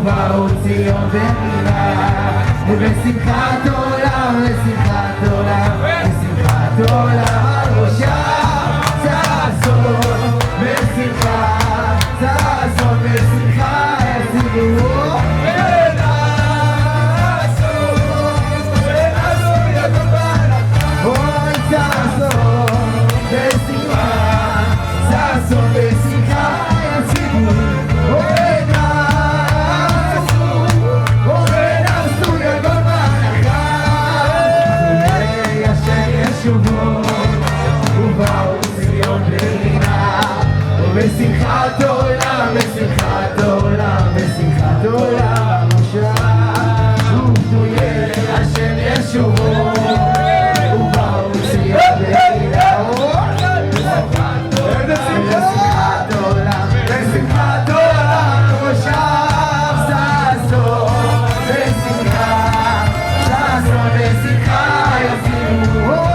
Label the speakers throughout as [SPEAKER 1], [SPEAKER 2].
[SPEAKER 1] ובאו ציון ומילה ובשמחת עולם, בשמחת עולם, בשמחת עולם על ראשם ששון בשמחה, ששון בשמחה ישיבו בשמחת עולם, בשמחת עולם, בשמחת עולם עכשיו ובדויה השם ישובו ובאו ציון ומילה בשמחת עולם, בשמחת עולם עכשיו ששון בשמחה, ששון בשמחה ישיבו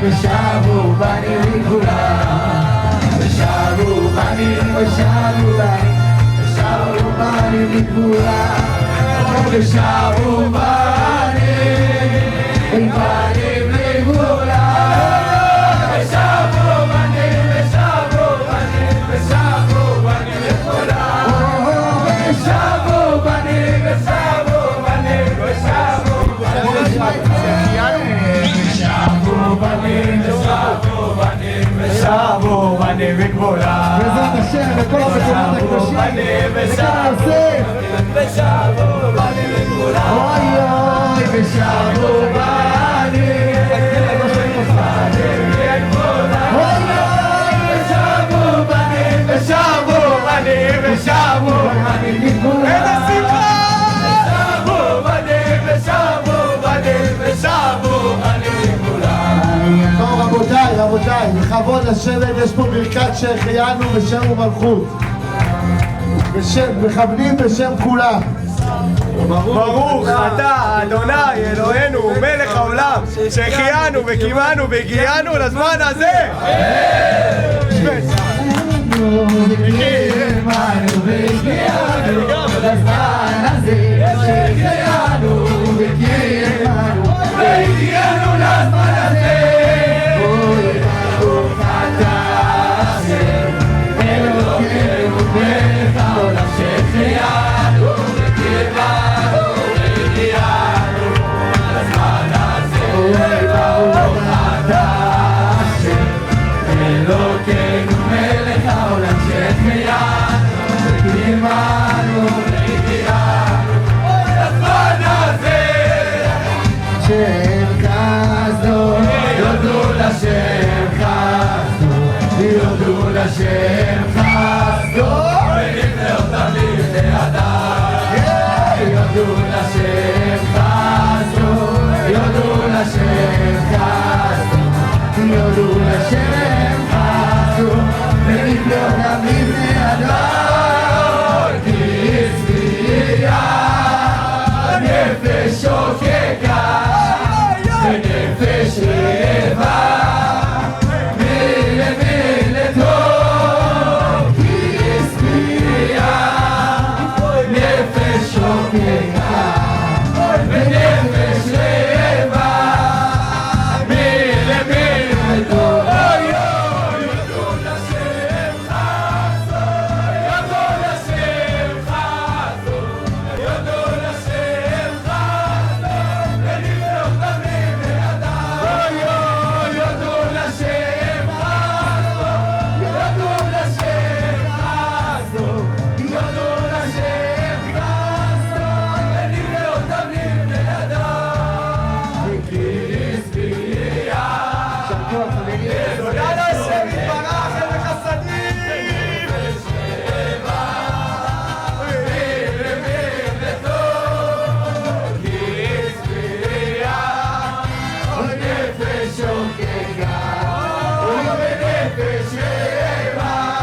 [SPEAKER 1] ושבו בנים לכולם ושבו בנים ושבו בנים ושבו בנים לכולם ושבו בנים בנים לכולם ושבו בנים ושבו בנים ושבו בנים לכולם ושבו בנים ושבו בנים ושבו בנים ושבו בנים וגבולה בעזרת השם וכל המקומות הקדושים ושבו בנים וגבולה אוי אוי ושבו בנים וגבולה אוי אוי ושבו בנים ושבו בנים ושבו בנים וגבולה איזה שמחה ושבו בנים ושבו בנים ושבו בנים וגבולה
[SPEAKER 2] טוב רבותיי, לכבוד לשבת, יש פה ברכת שהחיינו בשם ומלכות מכוונים בשם כולם
[SPEAKER 3] ברוך אתה אדוני אלוהינו מלך העולם שהחיינו וקיימנו והגיענו לזמן הזה
[SPEAKER 1] וקיימנו והגיענו לזמן הזה שהחיינו וקיימנו והגיענו לזמן הזה ברוך אתה השם אלוהינו מלך העולם שהחיינו וקיימנו והגיענו לזמן הזה ברוך אתה השם אלוהינו מלך העולם שהחיינו וקיימנו והגיענו לזמן הזה שם חסדו יודו לשם חסדו יודו לשם חסדו ונפנה אותם לפני אדם יודו לשם חסדו יודו לשם חסדו יודו לשם חסדו ונפנה אותם לפני אדם כי הצביעה נפש שוקקה ונפש רעבה מלטוב כי השביעה נפש שוקקה ונפש רעבה מלטוב
[SPEAKER 2] בנפש שלווה,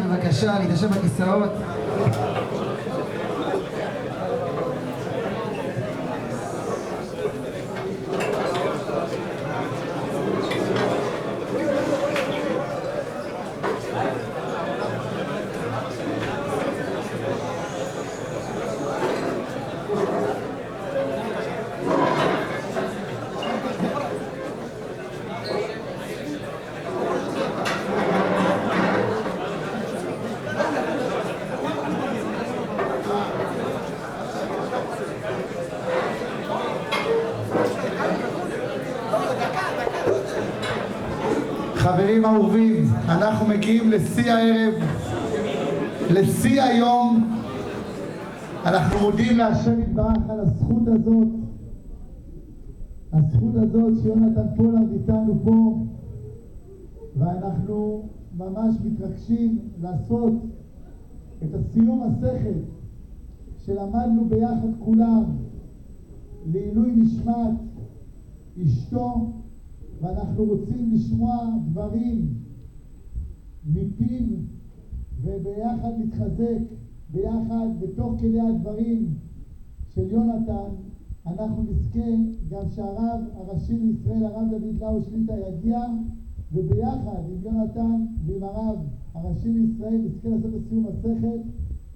[SPEAKER 1] בבקשה, להתיישב בכיסאות.
[SPEAKER 2] חברים אהובים, אנחנו מגיעים לשיא הערב, לשיא היום. אנחנו מודים להשם יתברך על הזכות הזאת שיהונתן פולארד איתנו פה, ואנחנו ממש מתרגשים לעשות את הסיום השכל שלמדנו ביחד כולם לעילוי נשמת אשתו, ואנחנו רוצים לשמוע דברים מפיו וביחד להתחזק ביחד בתוך כלי הדברים של יהונתן. אנחנו נזכה גם שהרב הראשי לישראל, הרב דוד לאו שליטה, יגיע, וביחד עם יהונתן ועם הרב הראשי לישראל נזכה לעשות את סיום השכל,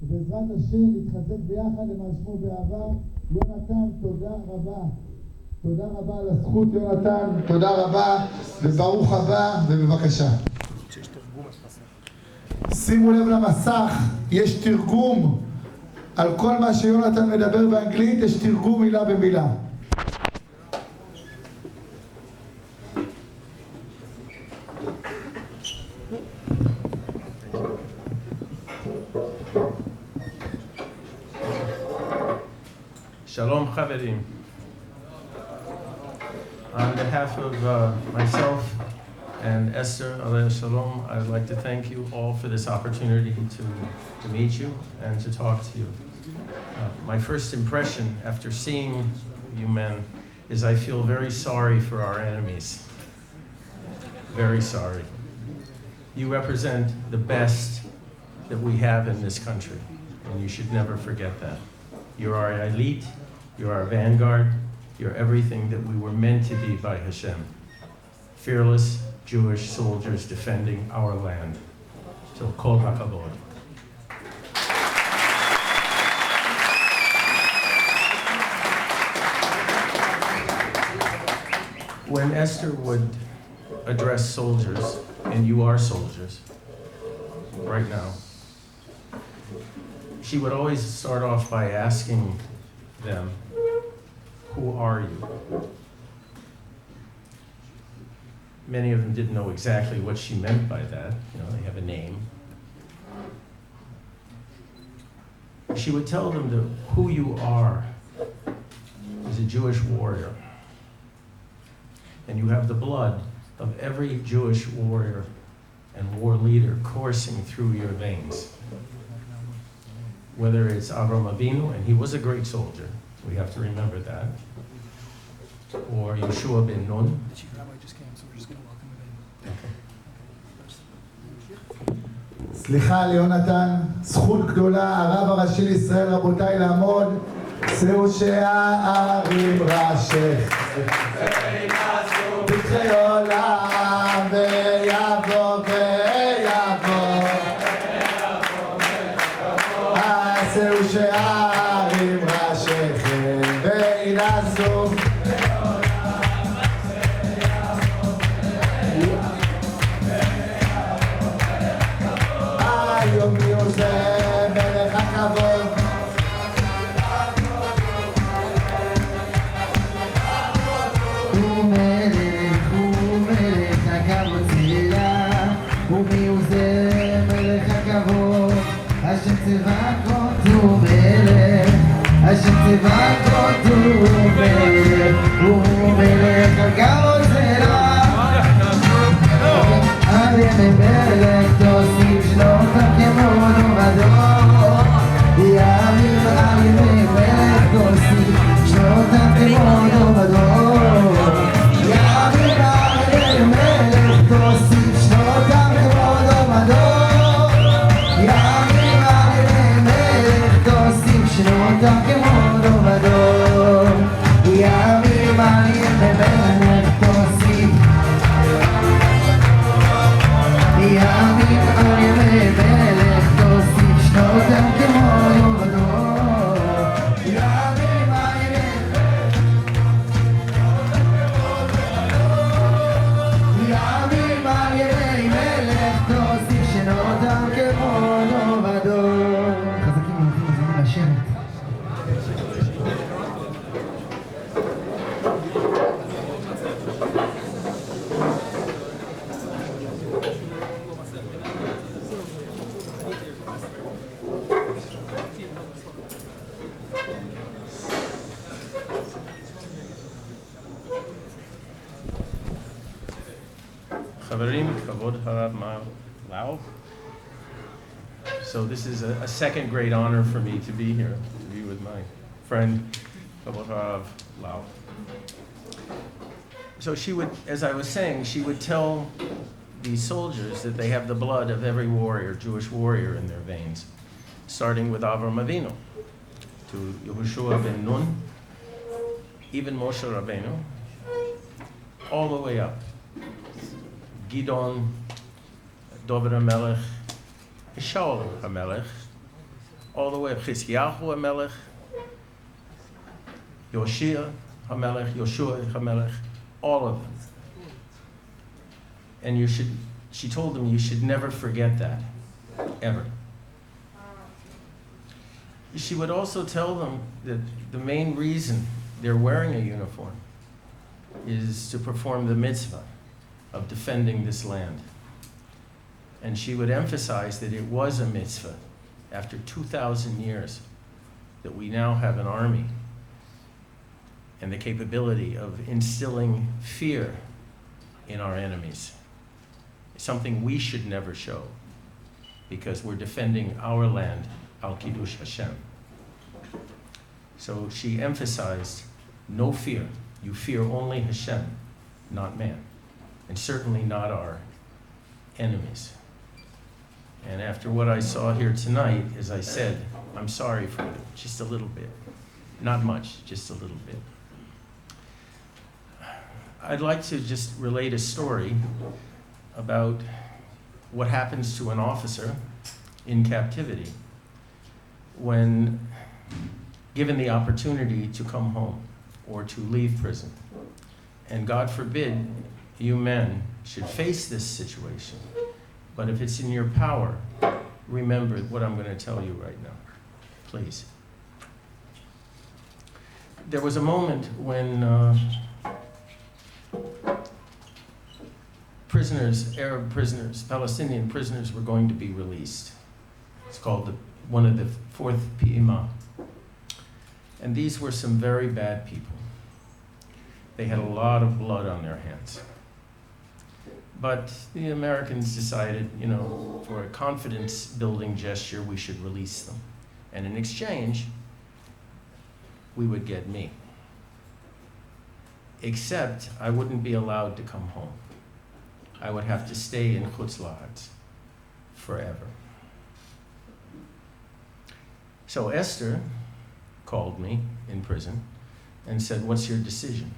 [SPEAKER 2] ובעזרת השם להתחזק ביחד למען שמו באהבת. יהונתן, תודה רבה. תודה רבה על הזכות יהונתן, תודה רבה וברוך הבא, ובבקשה. שימו לב למסך, יש תרגום על כל מה שיהונתן מדבר באנגלית, יש תרגום מילה במילה.
[SPEAKER 4] שלום חברים. On behalf of myself and Esther, Aleh Shalom, I'd like to thank you all for this opportunity to meet you and to talk to you. My first impression after seeing you men is I feel very sorry for our enemies. Very sorry. You represent the best that we have in this country, and you should never forget that. You're our elite, you're our vanguard, you're everything that we were meant to be by Hashem. Fearless Jewish soldiers defending our land. So kol hakavod. When Esther would address soldiers, and you are soldiers right now, she would always start off by asking them, who are you? Many of them didn't know exactly what she meant by that. You know, they have a name. She would tell them that who you are is a Jewish warrior. And you have the blood of every Jewish warrior and war leader coursing through your veins. Whether it's Avraham Avinu, and he was a great soldier, we have to remember that, or Yeshua ben Nun.
[SPEAKER 5] The chief rabbi just came, so we're just going to welcome him in.
[SPEAKER 2] סליחה ליהונתן, זכות גדולה, הרב הראשי לישראל, רבותיי, לעמוד שאו שערים ראשך פתחי עולם ויבוא ויבוא שאו שערים ראשך וינשאו היום מי עושה מלך הכבוד
[SPEAKER 6] הוא מלך הכבוד צילה ומי הוא זה מלך הכבוד השם צבאות הוא מלך השם צבאות הוא מלך הוא מלך הכבוד צילה עלינו מלך תוסיף שלותם כמוד ומדור ימים עלינו מלך תוסיף שלותם כמוד ומדור ימים עלינו מלך תוסיף שלותם כמוד ומדור ימים עלינו מלך תוסיף שלותם כמוד ומדור ימים עלינו מלך תוסיף ימים עלינו מלך תוסיף שנותם כמוד ומדור ימים עלינו ימים עלינו מלך תוסיף שנותם כמוד ומדור חזקים ומזמינים לשרת
[SPEAKER 4] חברים, כבוד הרב Lau. So this is a second great honor for me to be here, to be with my friend, kavod harav Lau. So she would, as I was saying, she would tell these soldiers that they have the blood of every warrior, Jewish warrior in their veins, starting with Avram Avinu, to Yehoshua ben Nun, even Moshe Rabbeinu, all the way up. Gidon, David HaMelech, Shaul HaMelech, all the way up, Chizkiyahu HaMelech, Yoshia HaMelech, Yoshua HaMelech, all of them. And she told them, you should never forget that, ever. She would also tell them that the main reason they're wearing a uniform is to perform the mitzvah of defending this land. And she would emphasize that it was a mitzvah after 2,000 years that we now have an army and the capability of instilling fear in our enemies. It's something we should never show because we're defending our land, al Kiddush Hashem. So she emphasized no fear. You fear only Hashem, not man. And certainly not our enemies. And after what I saw here tonight, as I said, I'm sorry for it, just a little bit. Not much, just a little bit. I'd like to just relate a story about what happens to an officer in captivity when given the opportunity to come home or to leave prison. And God forbid you men should face this situation. But if it's in your power, remember what I'm going to tell you right now. Please. There was a moment when prisoners, Arab prisoners, Palestinian prisoners were going to be released. It's called one of the fourth P'ima. And these were some very bad people. They had a lot of blood on their hands. But the Americans decided, for a confidence-building gesture, we should release them. And in exchange, we would get me. Except I wouldn't be allowed to come home. I would have to stay in Chutz La'aretz forever. So Esther called me in prison and said, "What's your decision?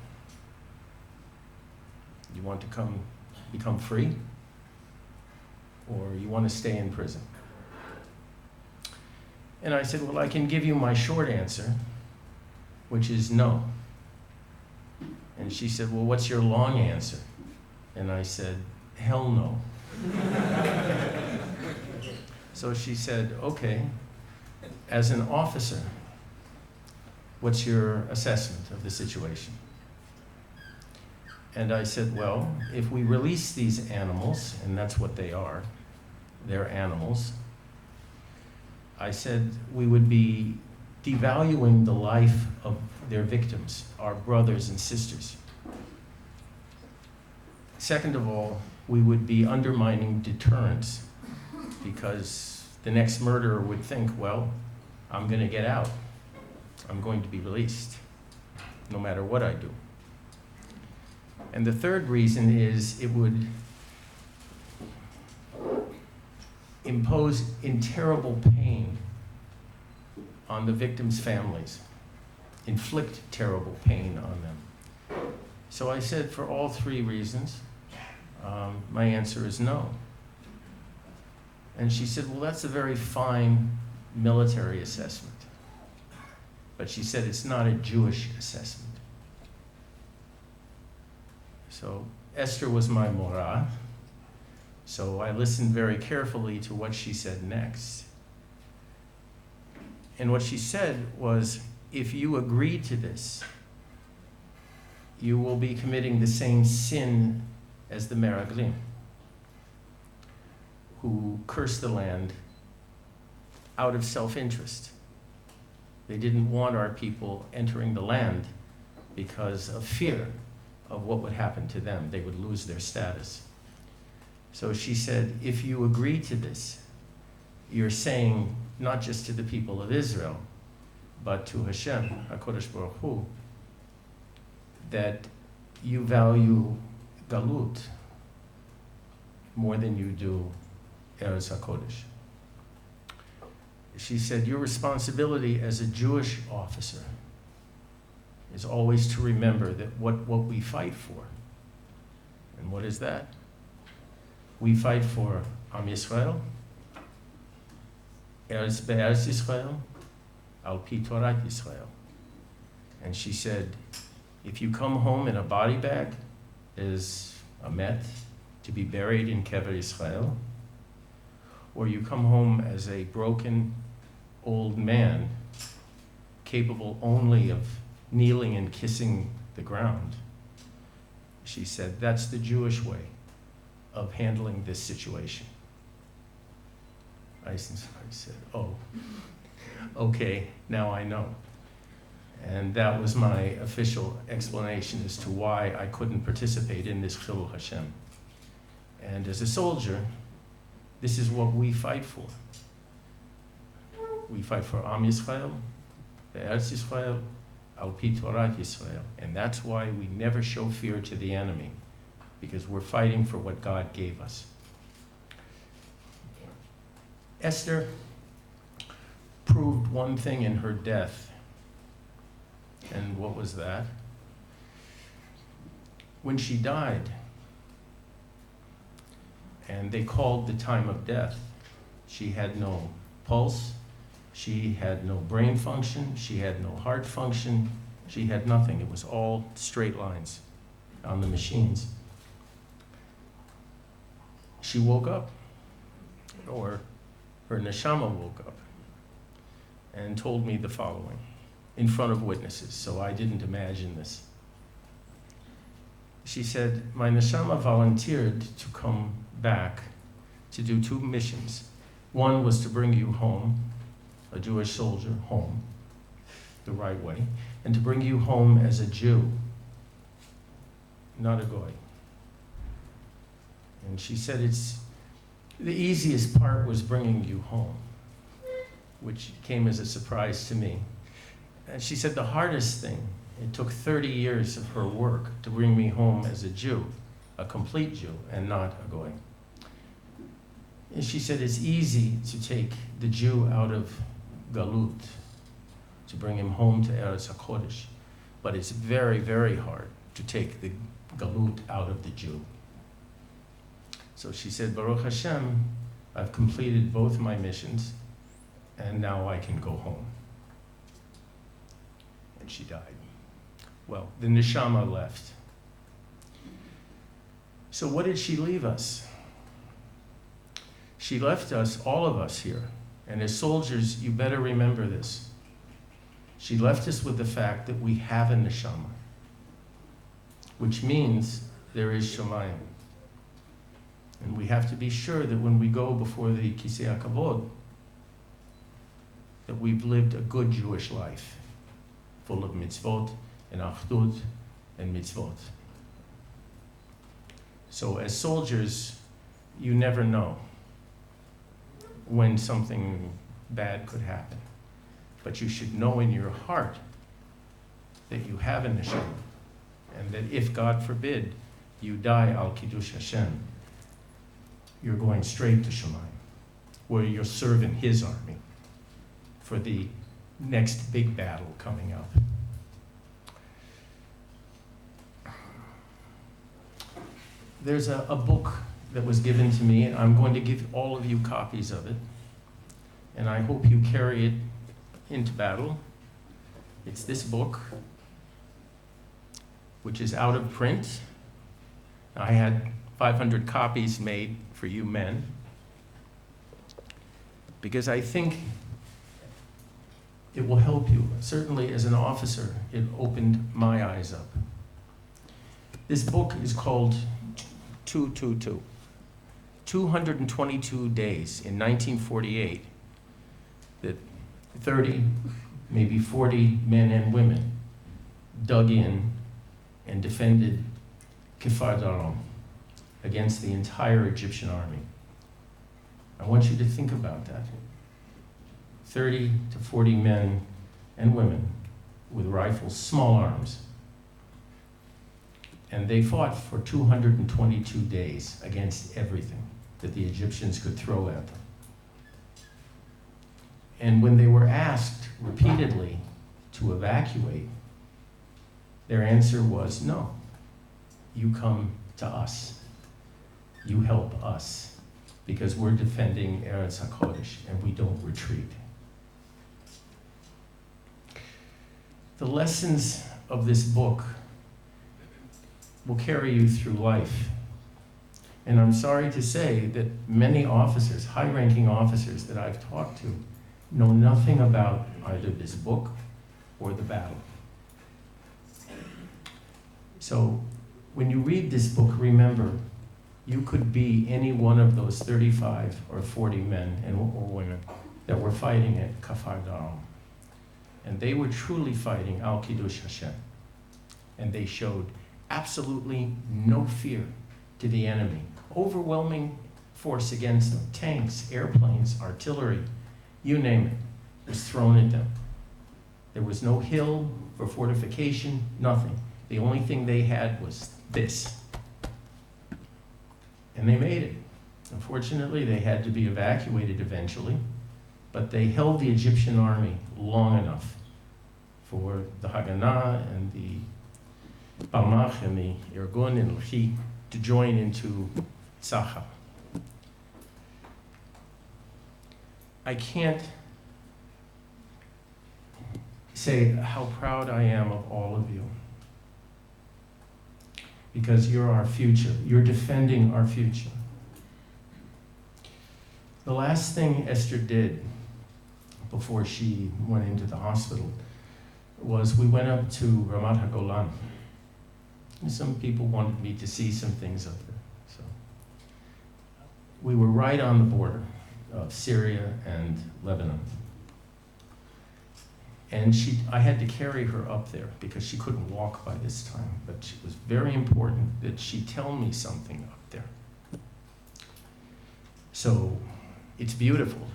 [SPEAKER 4] You want to become free, or you want to stay in prison?" And I said, "Well, I can give you my short answer, which is no." And she said, "Well, what's your long answer?" And I said, "Hell no." So she said, "Okay, as an officer, what's your assessment of the situation?" And I said, "Well, if we release these animals," and that's what they are, they're animals, I said, "we would be devaluing the life of their victims, our brothers and sisters. Second of all, we would be undermining deterrence, because the next murderer would think, well, I'm going to get out. I'm going to be released, no matter what I do. And the third reason is it would impose terrible pain on the victims' families, inflict terrible pain on them." So I said, for all three reasons, my answer is no. And she said, "Well, that's a very fine military assessment." But she said, "It's not a Jewish assessment." So Esther was my morah. So I listened very carefully to what she said next. And what she said was, if you agree to this, you will be committing the same sin as the Meraglim, who cursed the land out of self-interest. They didn't want our people entering the land because of fear of what would happen to them. They would lose their status. So she said, if you agree to this, you're saying not just to the people of Israel, but to Hashem, HaKadosh Baruch Hu, that you value Galut more than you do Eretz HaKodesh. She said, your responsibility as a Jewish officer is always to remember that what we fight for. And what is that? We fight for Am Yisrael, Eretz Yisrael, Al Pi Torah Yisrael. And she said, if you come home in a body bag as a met to be buried in Kever Yisrael, or you come home as a broken old man capable only of kneeling and kissing the ground, she said, that's the Jewish way of handling this situation. I said, oh, okay, now I know. And that was my official explanation as to why I couldn't participate in this Chilul Hashem. And as a soldier, this is what we fight for. We fight for Am Yisrael, Eretz Yisrael, Al Pi Torah Yisrael. And that's why we never show fear to the enemy, because we're fighting for what God gave us. Esther proved one thing in her death. And what was that? When she died, and they called the time of death, she had no pulse, she had no brain function, she had no heart function, she had nothing. It was all straight lines on the machines. She woke up, or her neshama woke up, and told me the following in front of witnesses, so I didn't imagine this. She said, my neshama volunteered to come back to do two missions. One was to bring you home, a Jewish soldier, home, the right way, and to bring you home as a Jew, not a goy. And she said, the easiest part was bringing you home, which came as a surprise to me. And she said the hardest thing, it took 30 years of her work to bring me home as a Jew, a complete Jew, and not a goy. And she said it's easy to take the Jew out of Galut, to bring him home to Eretz HaKodesh. But it's very, very hard to take the galut out of the Jew. So she said, Baruch Hashem, I've completed both my missions, and now I can go home. And she died. Well, the neshama left. So what did she leave us? She left us, all of us here, and as soldiers, you better remember this. She left us with the fact that we have a neshama, which means there is Shemayim. And we have to be sure that when we go before the Kisei HaKavod, that we've lived a good Jewish life, full of mitzvot and achdut and mitzvot. So as soldiers, you never know when something bad could happen. But you should know in your heart that you have a neshama, and that if, God forbid, you die al Kiddush Hashem, you're going straight to Shemayim, where you'll serve in His army for the next big battle coming up. There's a book that was given to me, and I'm going to give all of you copies of it, and I hope you carry it into battle. It's this book, which is out of print. I had 500 copies made for you men, because I think it will help you. Certainly as an officer, it opened my eyes up. This book is called 222. 222 days in 1948 that 30, maybe 40 men and women dug in and defended Kfar Darom against the entire Egyptian army. I want you to think about that. 30 to 40 men and women with rifles, small arms. And they fought for 222 days against everything that the Egyptians could throw at them. And when they were asked repeatedly to evacuate, their answer was, no, you come to us. You help us, because we're defending Eretz HaKodesh and we don't retreat. The lessons of this book will carry you through life. And I'm sorry to say that many officers, high-ranking officers that I've talked to, know nothing about either this book or the battle. So when you read this book, remember, you could be any one of those 35 or 40 men or women that were fighting at Kfar Darom. And they were truly fighting Al Kiddush Hashem. And they showed absolutely no fear to the enemy. Overwhelming force against them. Tanks, airplanes, artillery, you name it, was thrown at them. There was no hill or fortification, nothing. The only thing they had was this. And they made it. Unfortunately, they had to be evacuated eventually, but they held the Egyptian army long enough for the Haganah and the Balmach and the Ergun and Lehi to join into Tzachar. I can't say how proud I am of all of you, because you're our future. You're defending our future. The last thing Esther did before she went into the hospital was we went up to Ramat HaGolan. Some people wanted me to see some things up there. So we were right on the border of Syria and Lebanon. And I had to carry her up there because she couldn't walk by this time. But it was very important that she tell me something up there. So it's beautiful.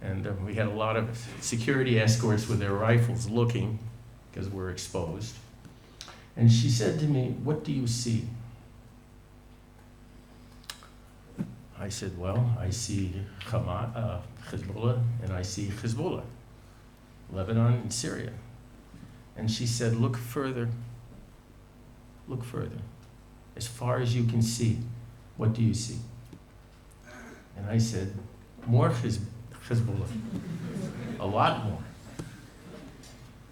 [SPEAKER 4] And we had a lot of security escorts with their rifles looking because we're exposed. And she said to me, "What do you see?" I said, "Well, I see Hezbollah and I see Hezbollah." Lebanon and Syria. And she said, look further. Look further. As far as you can see, what do you see? And I said, more Hezbollah. A lot more.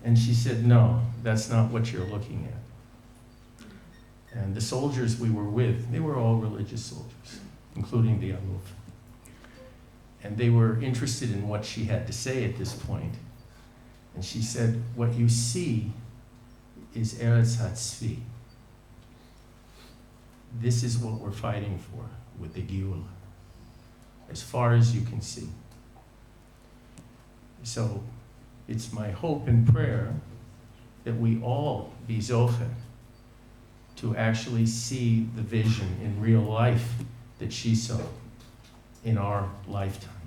[SPEAKER 4] And she said, no, that's not what you're looking at. And the soldiers we were with, they were all religious soldiers, including the Aluf. And they were interested in what she had to say at this point. And she said, what you see is Eretz HaTzvi. This is what we're fighting for with the Geula, as far as you can see. So it's my hope and prayer that we all be zoche to actually see the vision in real life that she saw in our lifetime.